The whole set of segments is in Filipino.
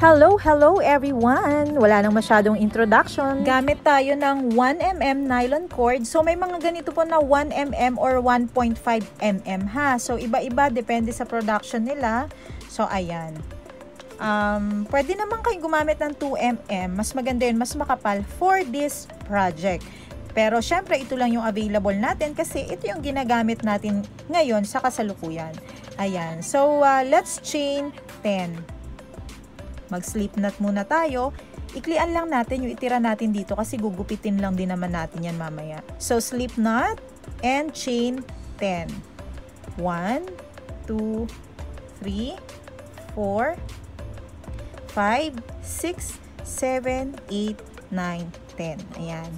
Hello everyone! Wala nang masyadong introduction. Gamit tayo ng 1mm nylon cord. So may mga ganito po na 1mm or 1.5mm ha. So iba-iba depende sa production nila. So ayan. Pwede naman kayo gumamit ng 2mm. Mas maganda yun, mas makapal for this project. Pero syempre ito lang yung available natin kasi ito yung ginagamit natin ngayon sa kasalukuyan. Ayan. So let's chain 10. Mag-slip knot muna tayo. Iklian lang natin yung itira natin dito kasi gugupitin lang din naman natin yan mamaya. So, slip knot and chain 10. 1, 2, 3, 4, 5, 6, 7, 8, 9, 10. Ayan.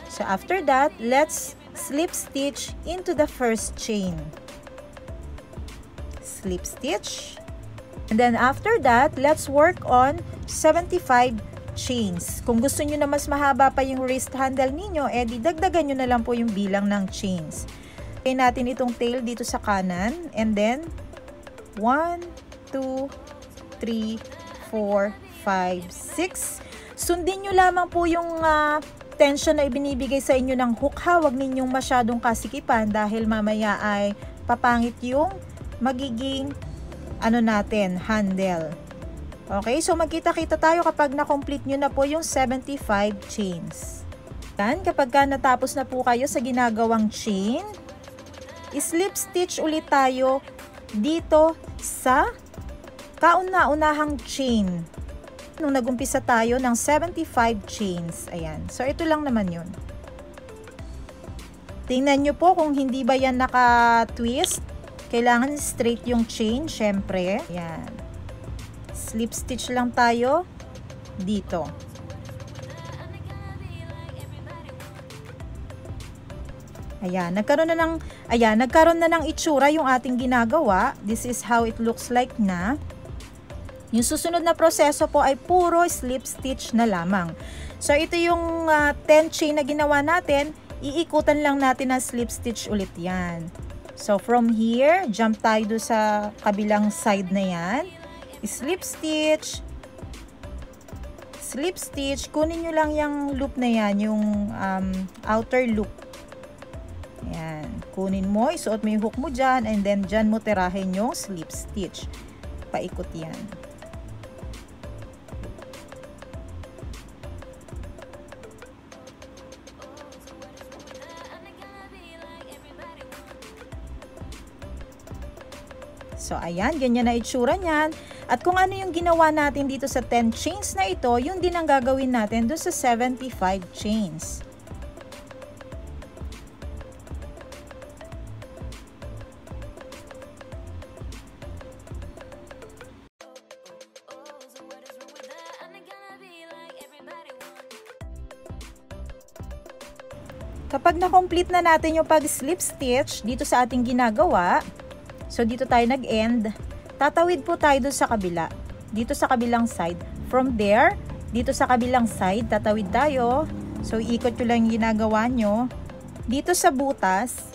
So, after that, let's slip stitch into the first chain. Slip stitch. And then after that, let's work on 75 chains. Kung gusto nyo na mas mahaba pa yung wrist handle ninyo, edi dagdagan nyo na lang po yung bilang ng chains. Kaya natin itong tail dito sa kanan. And then, 1, 2, 3, 4, 5, 6. Sundin nyo lamang po yung tension na ibinibigay sa inyo ng hook ha. Huwag ninyong masyadong kasikipan dahil mamaya ay papangit yung magiging natin, handle. Okay, so magkita-kita tayo kapag na-complete nyo na po yung 75 chains. Then, kapag natapos na po kayo sa ginagawang chain, slip stitch ulit tayo dito sa kauna-unahang chain. Nung nagumpisa tayo ng 75 chains. Ayan. So, ito lang naman yun. Tingnan nyo po kung hindi ba yan naka-twist. Kailangan straight yung chain, syempre. Ayan. Slip stitch lang tayo dito. Ayan, nagkaroon na ng itsura yung ating ginagawa. This is how it looks like na. Yung susunod na proseso po ay puro slip stitch na lamang. So ito yung 10 chain na ginawa natin, iikutan lang natin ng slip stitch ulit yan. So, from here, jump tayo do sa kabilang side na yan. Slip stitch. Slip stitch. Kunin nyo lang yung loop na yan, yung outer loop. Ayan. Kunin mo, isuot mo yung hook mo dyan, and then dyan mo tirahin yung slip stitch. Paikot yan. So, ayan, ganyan na itsura niyan. At kung ano yung ginawa natin dito sa 10 chains na ito, yun din ang gagawin natin doon sa 75 chains. Kapag na-complete na natin yung pag-slip stitch dito sa ating ginagawa, so, dito tayo nag-end. Tatawid po tayo doon sa kabila. Dito sa kabilang side. From there, dito sa kabilang side, tatawid tayo. So, ikot nyo lang yung ginagawa nyo. Dito sa butas.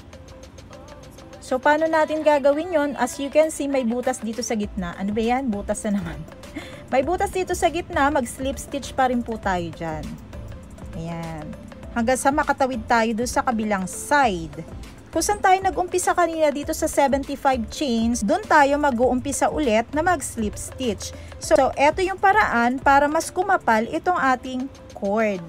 So, paano natin gagawin yon? As you can see, may butas dito sa gitna. Ano ba yan? Butas na naman. May butas dito sa gitna. Mag-slip stitch pa rin po tayo dyan. Ayan. Hanggang sa makatawid tayo doon sa kabilang side. Kung saan tayo nag-umpisa kanina dito sa 75 chains, doon tayo mag-uumpisa ulit na mag-slip stitch. So, eto yung paraan para mas kumapal itong ating cord.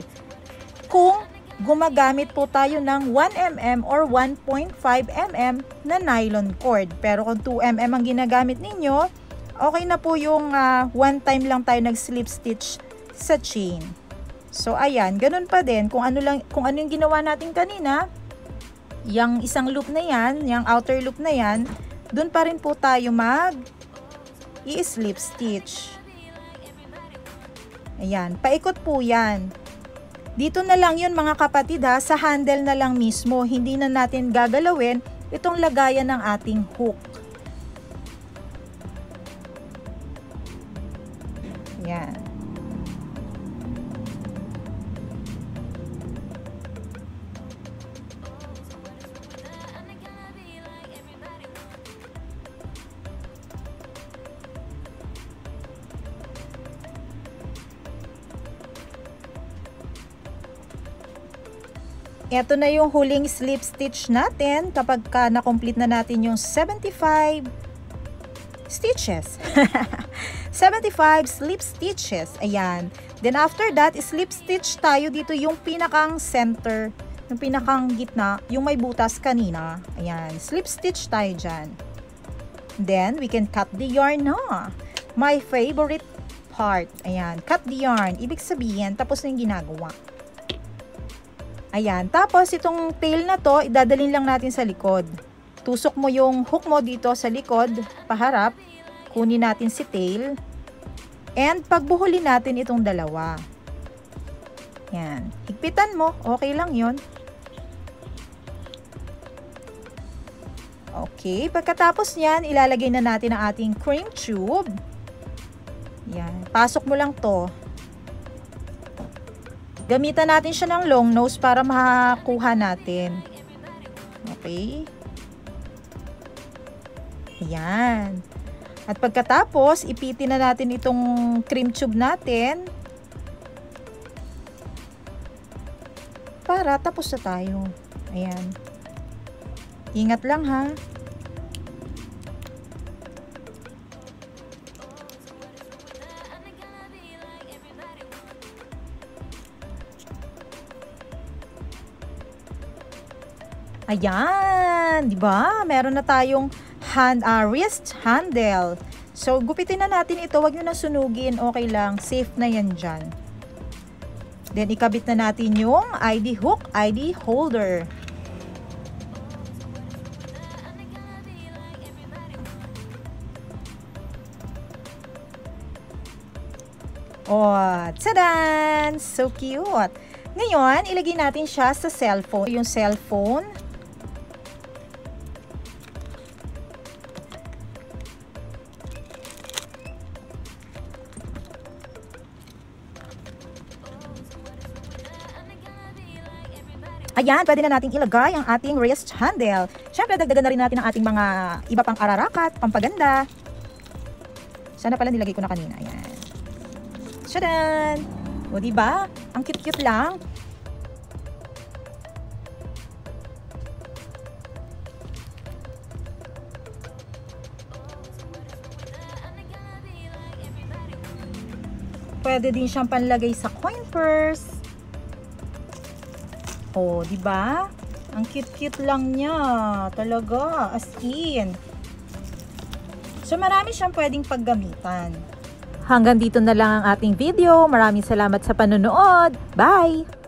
Kung gumagamit po tayo ng 1mm or 1.5mm na nylon cord. Pero kung 2mm ang ginagamit ninyo, okay na po yung one time lang tayo nag-slip stitch sa chain. So, ayan, ganun pa din. Kung ano yung ginawa natin kanina, yung isang loop na yan, yung outer loop na yan, dun pa rin po tayo i-slip stitch. Ayan, paikot po yan. Dito na lang yun mga kapatid ha, sa handle na lang mismo. Hindi na natin gagalawin itong lagayan ng ating hook. Ayan. Ito na yung huling slip stitch natin kapag na-complete na natin yung 75 stitches. 75 slip stitches. Ayan. Then after that, slip stitch tayo dito yung pinakang center, yung pinakang gitna, yung may butas kanina. Ayan. Slip stitch tayo dyan. Then, we can cut the yarn na. My favorite part. Ayan. Cut the yarn. Ibig sabihin, tapos na yung ginagawa. Ayan. Tapos, itong tail na to, idadalhin lang natin sa likod. Tusok mo yung hook mo dito sa likod, paharap. Kunin natin si tail. And, pagbuhulin natin itong dalawa. Ayan. Higpitan mo. Okay lang yon. Okay. Pagkatapos niyan, ilalagay na natin ang ating cream tube. Ayan. Pasok mo lang to. Gamitan natin siya ng long nose para makakuha natin. Okay. Ayan. At pagkatapos, ipitin na natin itong cream tube natin. Para tapos na tayo. Ayan. Ingat lang ha. Ayan, 'di ba? Meron na tayong wrist handle. So, gupitin na natin ito. Huwag niyo na sunugin. Okay lang. Safe na 'yan diyan. Then, ikabit na natin yung ID hook, ID holder. Oh, tadan! So cute! Ngayon, ilagay natin siya sa cellphone. Yung cellphone. Ayan, pwede na natin ilagay ang ating wrist handle. Siyempre, dagdagan na rin natin ang ating mga iba pang ararakat, pampaganda. Sana pala nilagay ko na kanina. Ayan. Tadan! O, diba? Ang cute-cute lang. Pwede din siyang panlagay sa coin purse. O, diba? Ang cute-cute lang niya. Talaga. As in. So, marami siyang pwedeng paggamitan. Hanggang dito na lang ang ating video. Maraming salamat sa panonood. Bye!